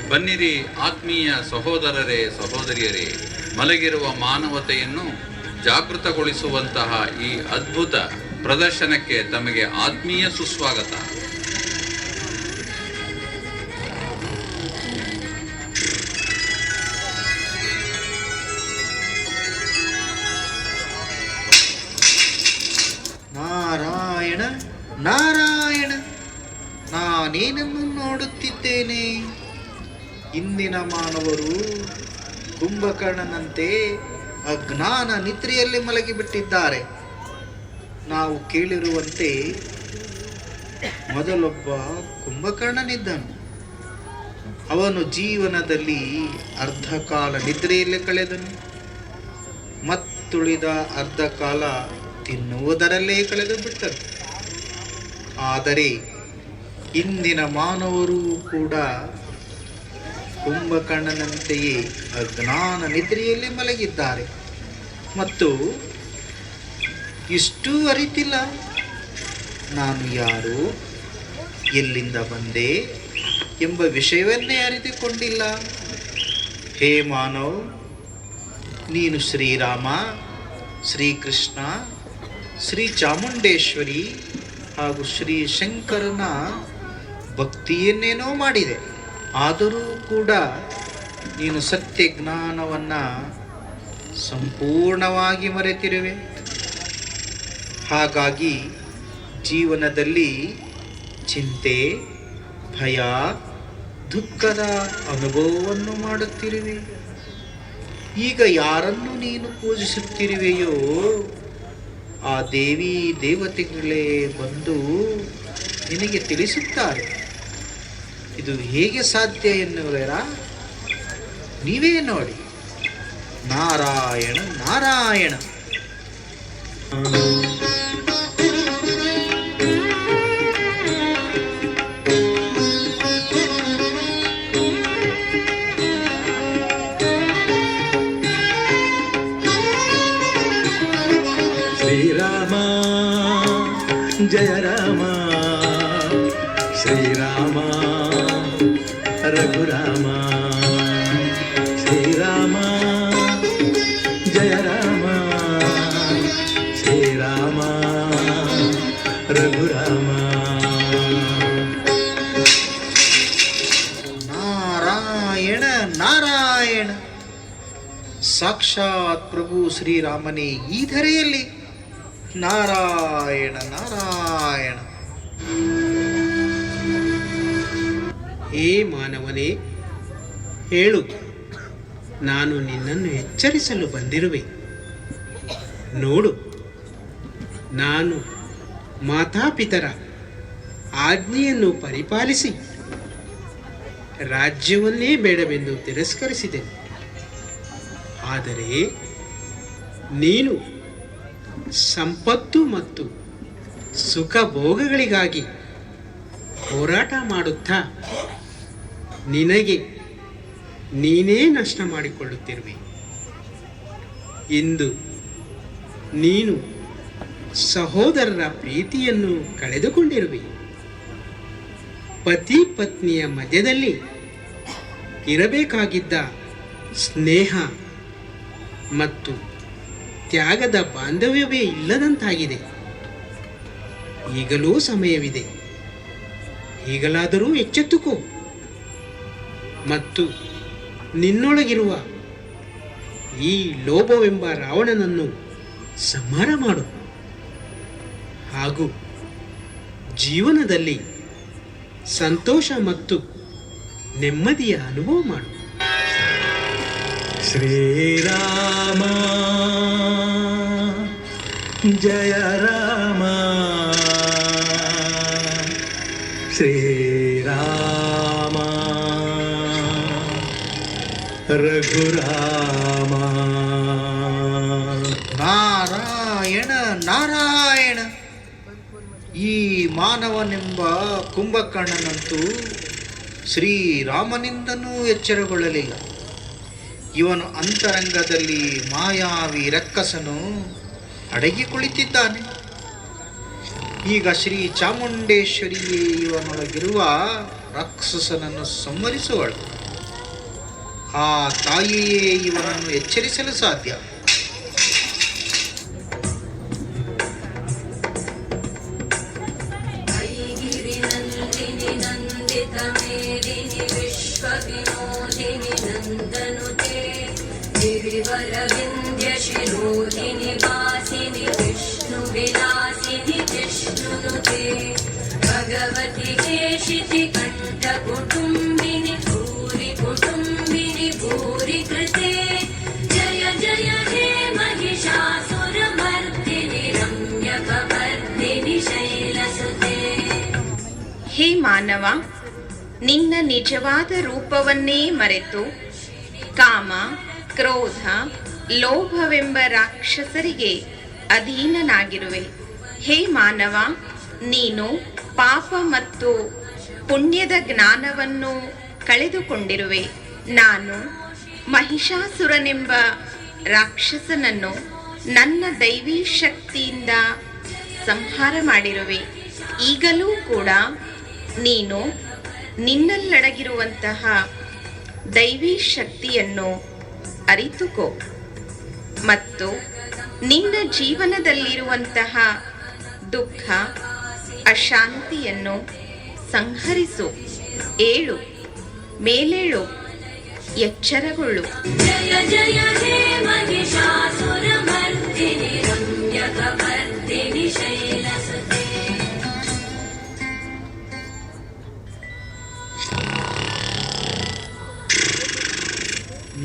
ಬನ್ನಿರಿ ಆತ್ಮೀಯ ಸಹೋದರರೇ ಸಹೋದರಿಯರೇ, ಮಲಗಿರುವ ಮಾನವತೆಯನ್ನು ಜಾಗೃತಗೊಳಿಸುವಂತಹ ಈ ಅದ್ಭುತ ಪ್ರದರ್ಶನಕ್ಕೆ ತಮಗೆ ಆತ್ಮೀಯ ಸುಸ್ವಾಗತ. ನಾರಾಯಣ ನಾರಾಯಣ, ನಾನೇನನ್ನು ನೋಡುತ್ತಿದ್ದೇನೆ? ಇಂದಿನ ಮಾನವರು ಕುಂಭಕರ್ಣನಂತೆ ಅಜ್ಞಾನ ನಿದ್ರೆಯಲ್ಲಿ ಮಲಗಿಬಿಟ್ಟಿದ್ದಾರೆ. ನಾವು ಕೇಳಿರುವಂತೆ ಮೊದಲೊಬ್ಬ ಕುಂಭಕರ್ಣನಿದ್ದನು. ಅವನು ಜೀವನದಲ್ಲಿ ಅರ್ಧ ಕಾಲ ನಿದ್ರೆಯಲ್ಲೇ ಕಳೆದನು, ಮತ್ತುಳಿದ ಅರ್ಧ ಕಾಲ ತಿನ್ನುವುದರಲ್ಲೇ ಕಳೆದು ಬಿಟ್ಟರು. ಆದರೆ ಇಂದಿನ ಮಾನವರು ಕೂಡ ಕುಂಭಕರ್ಣನಂತೆಯೇ ಅಜ್ಞಾನ ನಿದ್ರೆಯಲ್ಲಿ ಮಲಗಿದ್ದಾರೆ ಮತ್ತು ಇಷ್ಟೂ ಅರಿತಿಲ್ಲ ನಾನು ಯಾರು, ಎಲ್ಲಿಂದ ಬಂದೆ ಎಂಬ ವಿಷಯವನ್ನೇ ಅರಿತುಕೊಂಡಿಲ್ಲ. ಹೇ ಮಾನವ್, ನೀನು ಶ್ರೀರಾಮ, ಶ್ರೀಕೃಷ್ಣ, ಶ್ರೀ ಚಾಮುಂಡೇಶ್ವರಿ ಹಾಗೂ ಶ್ರೀ ಶಂಕರನ ಭಕ್ತಿಯನ್ನೇನೋ ಮಾಡಿದೆ. ಆದರೂ ಕೂಡ ನೀನು ಸತ್ಯ ಜ್ಞಾನವನ್ನು ಸಂಪೂರ್ಣವಾಗಿ ಮರೆತಿರುವೆ. ಹಾಗಾಗಿ ಜೀವನದಲ್ಲಿ ಚಿಂತೆ, ಭಯ, ದುಃಖದ ಅನುಭವವನ್ನು ಮಾಡುತ್ತಿರುವೆ. ಈಗ ಯಾರನ್ನು ನೀನು ಪೂಜಿಸುತ್ತಿರುವೆಯೋ ಆ ದೇವಿ ದೇವತೆಗಳೇ ಬಂದು ನಿನಗೆ ತಿಳಿಸುತ್ತಾರೆ. ಇದು ಹೇಗೆ ಸಾಧ್ಯ ಎನ್ನುವುದರ ನೀವೇ ನೋಡಿ. ನಾರಾಯಣ ನಾರಾಯಣ. ಶ್ರೀರಾಮ ಜಯ ರಾಮ, ಶ್ರೀರಾಮ ರಘುರಾಮ, ಶ್ರೀರಾಮ ಜಯ ರಾಮ, ಶ್ರೀರಾಮ ರಘುರಾಮ. ನಾರಾಯಣ ನಾರಾಯಣ. ಸಾಕ್ಷಾತ್ ಪ್ರಭು ಶ್ರೀರಾಮನೇ ಈ ಧರೆಯಲ್ಲಿ. ನಾರಾಯಣ ನಾರಾಯಣ. ಹೇ ಮಾನವನೇ, ಹೇಳು, ನಾನು ನಿನ್ನನ್ನು ಎಚ್ಚರಿಸಲು ಬಂದಿರುವೆ. ನೋಡು, ನಾನು ಮಾತಾಪಿತರ ಆಜ್ಞೆಯನ್ನು ಪರಿಪಾಲಿಸಿ ರಾಜ್ಯವನ್ನೇ ಬೇಡವೆಂದು ತಿರಸ್ಕರಿಸಿದೆನು. ಆದರೆ ನೀನು ಸಂಪತ್ತು ಮತ್ತು ಸುಖ ಭೋಗಗಳಿಗಾಗಿ ಹೋರಾಟ ಮಾಡುತ್ತಾ ನಿನಗೆ ನೀನೇ ನಷ್ಟ ಮಾಡಿಕೊಳ್ಳುತ್ತಿರುವೆ. ಇಂದು ನೀನು ಸಹೋದರರ ಪ್ರೀತಿಯನ್ನು ಕಳೆದುಕೊಂಡಿರುವೆ. ಪತಿ ಪತ್ನಿಯ ಮಧ್ಯದಲ್ಲಿ ಇರಬೇಕಾಗಿದ್ದ ಸ್ನೇಹ ಮತ್ತು ತ್ಯಾಗದ ಬಾಂಧವ್ಯವೇ ಇಲ್ಲದಂತಾಗಿದೆ. ಈಗಲೂ ಸಮಯವಿದೆ. ಈಗಲಾದರೂ ಎಚ್ಚೆತ್ತುಕೋ ಮತ್ತು ನಿನ್ನೊಳಗಿರುವ ಈ ಲೋಭವೆಂಬ ರಾವಣನನ್ನು ಸಂಹಾರ ಮಾಡು ಹಾಗೂ ಜೀವನದಲ್ಲಿ ಸಂತೋಷ ಮತ್ತು ನೆಮ್ಮದಿಯ ಅನುಭವ ಮಾಡು. ಶ್ರೀರಾಮ ಜಯ ರಾಮ, ಶ್ರೀರಾಮ ರಘುರಾಮ. ನಾರಾಯಣ ನಾರಾಯಣ. ಈ ಮಾನವನೆಂಬ ಕುಂಭಕರ್ಣನಂತೂ ಶ್ರೀರಾಮನಿಂದನೂ ಎಚ್ಚರಗೊಳ್ಳಲಿಲ್ಲ. ಇವನು ಅಂತರಂಗದಲ್ಲಿ ಮಾಯಾವಿ ರಕ್ಕಸನು ಅಡಗಿ ಕುಳಿತಿದ್ದಾನೆ. ಈಗ ಶ್ರೀ ಚಾಮುಂಡೇಶ್ವರಿಯೇ ಇವನೊಳಗಿರುವ ರಾಕ್ಷಸನನ್ನು ಸಂಹರಿಸುವಳು. ಆ ತಾಯಿಯೇ ಇವನನ್ನು ಎಚ್ಚರಿಸಲು ಸಾಧ್ಯ. भगवति केशिति कंठ कुटुंबिनि भूरि कुटुंबिनि भूरि कृते जय जय हे महिषासुरमर्दिनि रम्यकवर्दिनि शैलसुते. ಹೇ ಮಾನವ, ನಿನ್ನ ನಿಜವಾದ ರೂಪವನ್ನೇ ಮರೆತು ಕಾಮ, ಕ್ರೋಧ, ಲೋಭವೆಂಬ ರಾಕ್ಷಸರಿಗೆ ಅಧೀನನಾಗಿರುವೆ. ಹೇ ಮಾನವ, ನೀನು ಪಾಪ ಮತ್ತು ಪುಣ್ಯದ ಜ್ಞಾನವನ್ನು ಕಳೆದುಕೊಂಡಿರುವೆ. ನಾನು ಮಹಿಷಾಸುರನೆಂಬ ರಾಕ್ಷಸನನ್ನು ನನ್ನ ದೈವಿ ಶಕ್ತಿಯಿಂದ ಸಂಹಾರ ಮಾಡಿರುವೆ. ಈಗಲೂ ಕೂಡ ನೀನು ನಿನ್ನಲ್ಲಡಗಿರುವಂತಹ ದೈವಿ ಶಕ್ತಿಯನ್ನು ಅರಿತುಕೋ ಮತ್ತು ನಿನ್ನ ಜೀವನದಲ್ಲಿರುವಂತಹ ದುಃಖ, ಅಶಾಂತಿಯನ್ನು ಸಂಹರಿಸು. ಏಳು, ಮೇಲೇಳು, ಎಚ್ಚರಗೊಳ್ಳು. जय जय हे महिषासुरमर्दिनि रम्यकवर्दिनि शैलसुते.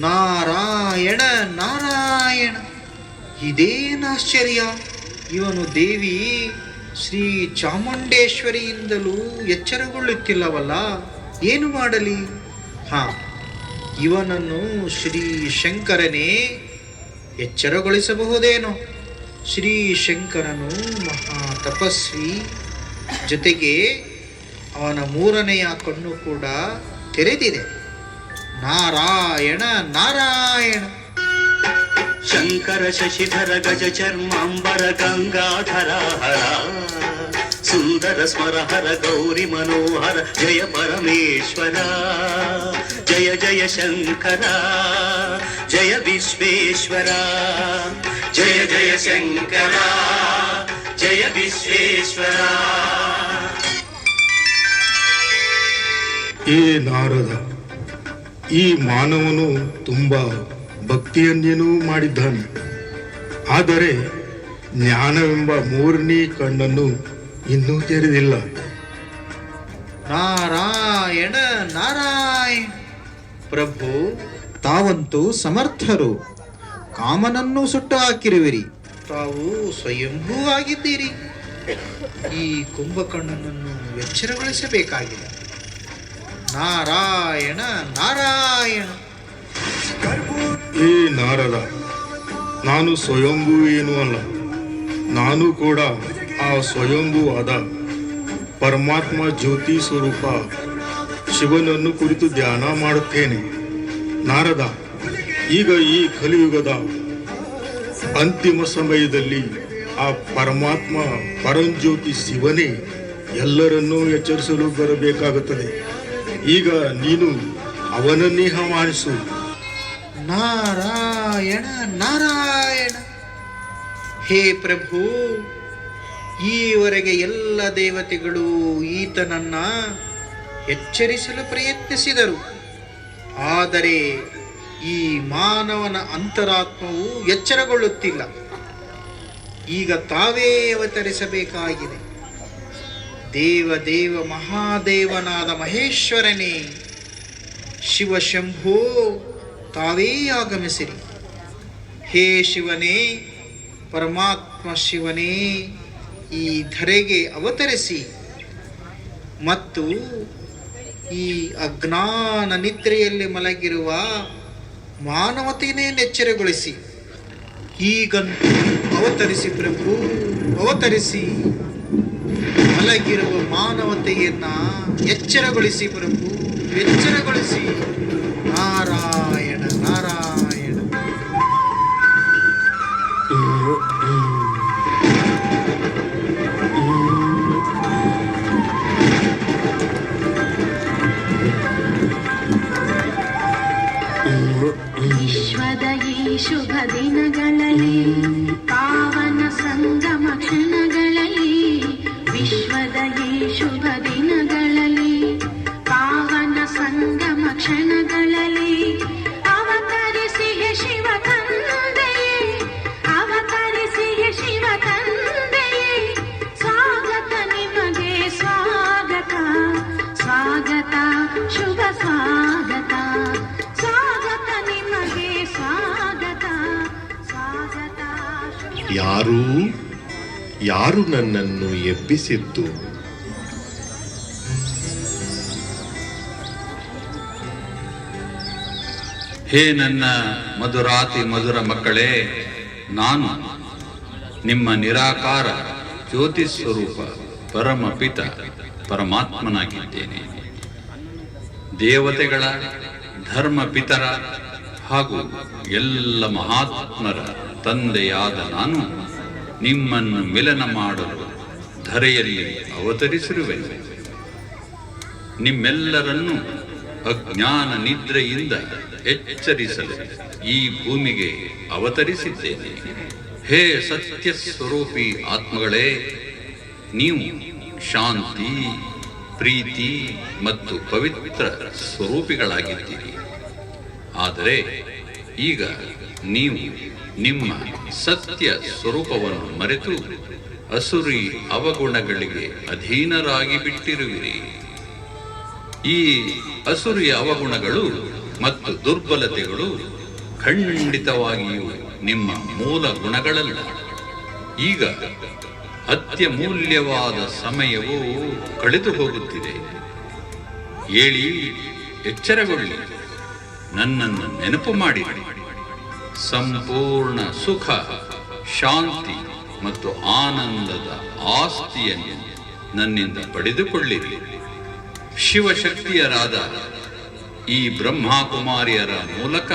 ನಾರಾಯಣ ನಾರಾಯಣ, ಇದೇನಾಶ್ಚರ್ಯ! ಇವನು ದೇವಿ ಶ್ರೀ ಚಾಮುಂಡೇಶ್ವರಿಯಿಂದಲೂ ಎಚ್ಚರಗೊಳ್ಳುತ್ತಿಲ್ಲವಲ್ಲ, ಏನು ಮಾಡಲಿ? ಇವನನ್ನು ಶ್ರೀ ಶಂಕರನೇ ಎಚ್ಚರಗೊಳಿಸಬಹುದೇನೋ? ಶ್ರೀ ಶಂಕರನು ಮಹಾ ತಪಸ್ವಿ, ಜೊತೆಗೆ ಅವನ ಮೂರನೆಯ ಕಣ್ಣು ಕೂಡ ತೆರೆದಿದೆ. ನಾರಾಯಣ ನಾರಾಯಣ. ಶಂಕರ ಶಶಿಧರ ಗಜ ಚರ್ಮಾಂಬರ ಗಂಗಾಧರ ಹರ ಸುಂದರ ಸ್ಮರ ಹರ ಗೌರಿ ಮನೋಹರ ಜಯ ಪರಮೇಶ್ವರ. ಜಯ ಜಯ ಶಂಕರ ಜಯ ವಿಶ್ವೇಶ್ವರ. ಜಯ ಜಯ ಶಂಕರ ಜಯ ವಿಶ್ವೇಶ್ವರ. ಏ ನಾರದ, ಈ ಮಾನವನು ತುಂಬ ಭಕ್ತಿಯನ್ನೇನೂ ಮಾಡಿದ್ದಾನೆ. ಆದರೆ ಜ್ಞಾನವೆಂಬ ಮೂರನೇ ಕಣ್ಣನ್ನು ಇನ್ನೂ ತೆರೆದಿಲ್ಲ. ನಾರಾಯಣ ನಾರಾಯಣ. ಪ್ರಭು, ತಾವಂತೂ ಸಮರ್ಥರು, ಕಾಮನನ್ನು ಸುಟ್ಟು ಹಾಕಿರುವಿರಿ. ತಾವು ಸ್ವಯಂಭೂ ಆಗಿದ್ದೀರಿ. ಈ ಕುಂಭಕರ್ಣನನ್ನು ಎಚ್ಚರಗೊಳಿಸಬೇಕಾಗಿದೆ. ನಾರಾಯಣ ನಾರಾಯಣ. ಏ ನಾರದ, ನಾನು ಸ್ವಯಂಭೂ ಏನೂ ಅಲ್ಲ. ನಾನು ಕೂಡ ಆ ಸ್ವಯಂಭೂ ಆದ ಪರಮಾತ್ಮ ಜ್ಯೋತಿ ಸ್ವರೂಪ ಶಿವನನ್ನು ಕುರಿತು ಧ್ಯಾನ ಮಾಡುತ್ತೇನೆ. ನಾರದ, ಈಗ ಈ ಕಲಿಯುಗದ ಅಂತಿಮ ಸಮಯದಲ್ಲಿ ಆ ಪರಮಾತ್ಮ ಪರಂಜ್ಯೋತಿ ಶಿವನೇ ಎಲ್ಲರನ್ನೂ ಎಚ್ಚರಿಸಲು ಬರಬೇಕಾಗುತ್ತದೆ. ಈಗ ನೀನು ಅವನನ್ನೇ ಆಹ್ವಾನಿಸು. ನಾರಾಯಣ ನಾರಾಯಣ. ಹೇ ಪ್ರಭು, ಈವರೆಗೆ ಎಲ್ಲ ದೇವತೆಗಳು ಈತನನ್ನ ಎಚ್ಚರಿಸಲು ಪ್ರಯತ್ನಿಸಿದರು. ಆದರೆ ಈ ಮಾನವನ ಅಂತರಾತ್ಮವು ಎಚ್ಚರಗೊಳ್ಳುತ್ತಿಲ್ಲ. ಈಗ ತಾವೇ ಅವತರಿಸಬೇಕಾಗಿದೆ. ದೇವ ಮಹಾದೇವನಾದ ಮಹೇಶ್ವರನೇ, ಶಿವಶಂಭೋ, ತಾವೇ ಆಗಮಿಸಿರಿ. ಹೇ ಶಿವನೇ, ಪರಮಾತ್ಮ ಶಿವನೇ, ಈ ಧರೆಗೆ ಅವತರಿಸಿ ಮತ್ತು ಈ ಅಜ್ಞಾನ ನಿದ್ರೆಯಲ್ಲಿ ಮಲಗಿರುವ ಮಾನವತೆಯನ್ನೇ ಎಚ್ಚರಗೊಳಿಸಿ. ಈಗಂತೂ ಅವತರಿಸಿ ಪ್ರಭು, ಅವತರಿಸಿ ಮಲಗಿರುವ ಮಾನವತೆಯನ್ನ ಎಚ್ಚರಗೊಳಿಸಿ ಪ್ರಭು, ಎಚ್ಚರಗೊಳಿಸಿ. ನಾರಾಯಣ ನಾರಾಯಣ. ದಿನಗಳಲ್ಲಿ ಪಾವನ ಸಂಗಮ ಕ್ಷಣಗಳಲ್ಲಿ ವಿಶ್ವದ ಈ ಶುಭ ದಿನಗಳಲ್ಲಿ ಪಾವನ ಸಂಗಮ ಕ್ಷಣಗಳಲ್ಲಿ ಅವತರಿಸಿಯ ಶಿವ ತಂದೆಯೇ ಅವತರಿಸಿಯ ಶಿವ ತಂದೆಯೇ ಸ್ವಾಗತ ನಿಮಗೆ ಸ್ವಾಗತ ಸ್ವಾಗತ ಶುಭ ಸ್ವಾಗತ ಸ್ವಾಗತ ನಿಮಗೆ ಸ್ವಾಗತ ಸ್ವಾಗತ ಯಾರು ನನ್ನನ್ನು ಎಬ್ಬಿಸಿದ್ದು? ಹೇ ನನ್ನ ಮಧುರಾತಿ ಮಧುರ ಮಕ್ಕಳೇ, ನಾನು ನಿಮ್ಮ ನಿರಾಕಾರ ಜ್ಯೋತಿ ಸ್ವರೂಪ ಪರಮಪಿತ ಪರಮಾತ್ಮನಾಗಿದ್ದೇನೆ. ದೇವತೆಗಳ ಧರ್ಮಪಿತರ ಹಾಗೂ ಎಲ್ಲ ಮಹಾತ್ಮರ ತಂದೆಯಾದ ನಾನು ನಿಮ್ಮನ್ನು ಮಿಲನ ಮಾಡಲು ಧರೆಯಲ್ಲಿ ಅವತರಿಸಿರುವೆನು. ನಿಮ್ಮೆಲ್ಲರನ್ನೂ ಅಜ್ಞಾನ ನಿದ್ರೆಯಿಂದ ಎಚ್ಚರಿಸಲು ಈ ಭೂಮಿಗೆ ಅವತರಿಸಿದ್ದೇನೆ. ಹೇ ಸತ್ಯ ಸ್ವರೂಪಿ ಆತ್ಮಗಳೇ, ನೀವು ಶಾಂತಿ, ಪ್ರೀತಿ ಮತ್ತು ಪವಿತ್ರ ಸ್ವರೂಪಿಗಳಾಗಿದ್ದೀರಿ. ಆದರೆ ಈಗ ನೀವು ನಿಮ್ಮ ಸತ್ಯ ಸ್ವರೂಪವನ್ನು ಮರೆತು ಅಸುರಿ ಅವಗುಣಗಳಿಗೆ ಅಧೀನರಾಗಿ ಬಿಟ್ಟಿರುವಿರಿ. ಈ ಅಸುರಿ ಅವಗುಣಗಳು ಮತ್ತು ದುರ್ಬಲತೆಗಳು ಖಂಡಿತವಾಗಿಯೂ ನಿಮ್ಮ ಮೂಲ ಗುಣಗಳಲ್ಲ. ಈಗ ಅತ್ಯಮೂಲ್ಯವಾದ ಸಮಯವು ಕಳೆದು ಹೋಗುತ್ತಿದೆ. ಏಳಿ, ಎಚ್ಚರಗೊಳ್ಳಿ, ನನ್ನನ್ನು ನೆನಪು ಮಾಡಿರಿ. ಸಂಪೂರ್ಣ ಸುಖ, ಶಾಂತಿ ಮತ್ತು ಆನಂದದ ಆಸ್ತಿಯನ್ನು ನನ್ನಿಂದ ಪಡೆದುಕೊಳ್ಳಿರಿ. ಶಿವಶಕ್ತಿಯರಾದ ಈ ಬ್ರಹ್ಮಕುಮಾರಿಯರ ಮೂಲಕ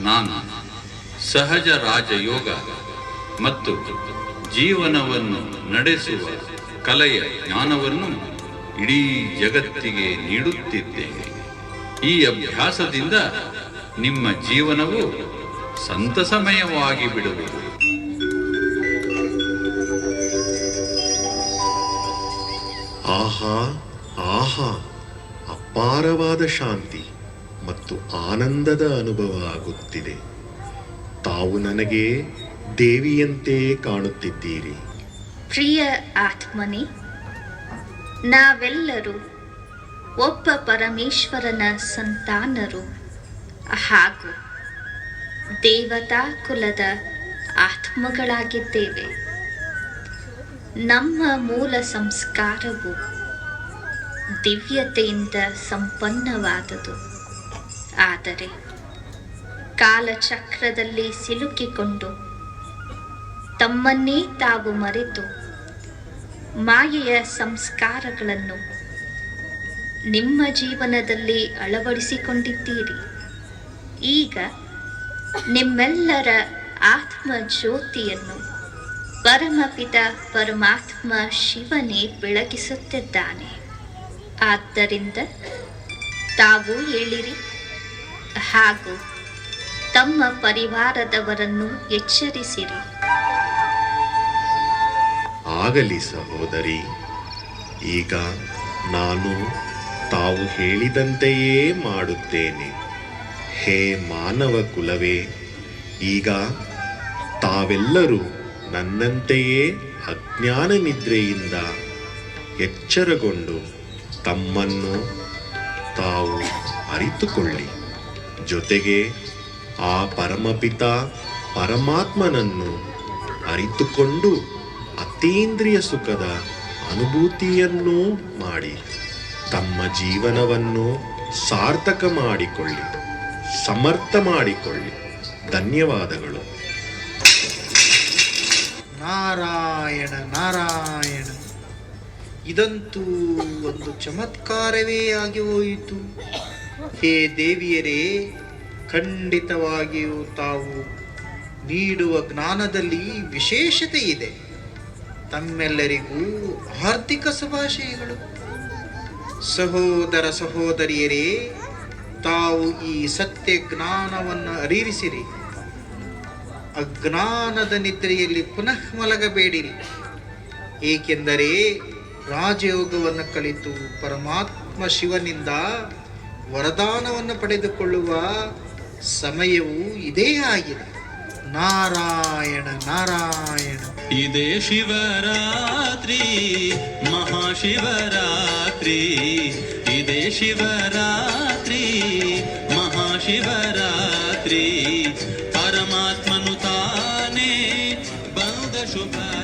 ನಾನು ಸಹಜ ರಾಜಯೋಗ ಮತ್ತು ಜೀವನವನ್ನು ನಡೆಸುವ ಕಲೆಯ ಜ್ಞಾನವನ್ನು ಇಡೀ ಜಗತ್ತಿಗೆ ನೀಡುತ್ತಿದ್ದೇನೆ. ಈ ಅಭ್ಯಾಸದಿಂದ ನಿಮ್ಮ ಜೀವನವು ಸಂತಸಮಯವಾಗಿ ಬಿಡುವುದು. ಆಹಾ ಆಹಾ, ಅಪಾರವಾದ ಶಾಂತಿ ಮತ್ತು ಆನಂದದ ಅನುಭವ ಆಗುತ್ತಿದೆ. ತಾವು ನನಗೆ ದೇವಿಯಂತೆ ಕಾಣುತ್ತಿದ್ದೀರಿ. ಪ್ರಿಯ ಆತ್ಮನೇ, ನಾವೆಲ್ಲರೂ ಒಬ್ಬ ಪರಮೇಶ್ವರನ ಸಂತಾನರು ಹಾಗೂ ದೇವತಾ ಕುಲದ ಆತ್ಮಗಳಾಗಿದ್ದೇವೆ. ನಮ್ಮ ಮೂಲ ಸಂಸ್ಕಾರವು ದಿವ್ಯತೆಯಿಂದ ಸಂಪನ್ನವಾದುದು. ಆದರೆ ಕಾಲಚಕ್ರದಲ್ಲಿ ಸಿಲುಕಿಕೊಂಡು ತಮ್ಮನ್ನೇ ತಾವು ಮರೆತು ಮಾಯೆಯ ಸಂಸ್ಕಾರಗಳನ್ನು ನಿಮ್ಮ ಜೀವನದಲ್ಲಿ ಅಳವಡಿಸಿಕೊಂಡಿದ್ದೀರಿ. ಈಗ ನಿಮ್ಮೆಲ್ಲರ ಆತ್ಮ ಜ್ಯೋತಿಯನ್ನು ಪರಮಪಿತ ಪರಮಾತ್ಮ ಶಿವನೇ ಬೆಳಗಿಸುತ್ತಿದ್ದಾನೆ. ಆದ್ದರಿಂದ ತಾವು ಏಳಿರಿ ಹಾಗೂ ತಮ್ಮ ಪರಿವಾರದವರನ್ನು ಎಚ್ಚರಿಸಿರಿ. ಆಗಲಿ ಸಹೋದರಿ, ಈಗ ನಾನು ತಾವು ಹೇಳಿದಂತೆಯೇ ಮಾಡುತ್ತೇನೆ. ಹೇ ಮಾನವ ಕುಲವೇ, ಈಗ ತಾವೆಲ್ಲರೂ ನನ್ನಂತೆಯೇ ಅಜ್ಞಾನ ನಿದ್ರೆಯಿಂದ ಎಚ್ಚರಗೊಂಡು ತಮ್ಮನ್ನು ತಾವು ಅರಿತುಕೊಳ್ಳಿ. ಜೊತೆಗೆ ಆ ಪರಮಪಿತ ಪರಮಾತ್ಮನನ್ನು ಅರಿತುಕೊಂಡು ಅತೀಂದ್ರಿಯ ಸುಖದ ಅನುಭೂತಿಯನ್ನೂ ಮಾಡಿ ತಮ್ಮ ಜೀವನವನ್ನು ಸಾರ್ಥಕ ಮಾಡಿಕೊಳ್ಳಿ, ಸಮರ್ಥ ಮಾಡಿಕೊಳ್ಳಿ. ಧನ್ಯವಾದಗಳು. ನಾರಾಯಣ ನಾರಾಯಣ, ಇದಂತೂ ಒಂದು ಚಮತ್ಕಾರವೇ ಆಗಿ ಹೋಯಿತು. ಹೇ ದೇವಿಯರೇ, ಖಂಡಿತವಾಗಿಯೂ ತಾವು ನೀಡುವ ಜ್ಞಾನದಲ್ಲಿ ವಿಶೇಷತೆ ಇದೆ. ತಮ್ಮೆಲ್ಲರಿಗೂ ಹಾರ್ದಿಕ ಶುಭಾಶಯಗಳು. ಸಹೋದರ ಸಹೋದರಿಯರೇ, ತಾವು ಈ ಸತ್ಯ ಜ್ಞಾನವನ್ನು ಅರಿವಿಸಿರಿ. ಅಜ್ಞಾನದ ನಿದ್ರೆಯಲ್ಲಿ ಪುನಃ ಮಲಗಬೇಡಿರಿ. ಏಕೆಂದರೆ ರಾಜಯೋಗವನ್ನು ಕಲಿತು ಪರಮಾತ್ಮ ಶಿವನಿಂದ ವರದಾನವನ್ನು ಪಡೆದುಕೊಳ್ಳುವ ಸಮಯವು ಇದೇ ಆಗಿದೆ. ನಾರಾಯಣ ನಾರಾಯಣ. ಇದೇ ಶಿವರಾತ್ರಿ, ಮಹಾಶಿವರಾತ್ರಿ. ಇದೇ ಶಿವರಾತ್ರಿ, ಮಹಾಶಿವರಾತ್ರಿ. ಪರಮಾತ್ಮನು ತಾನೇ ಬಂದ ಶುಭ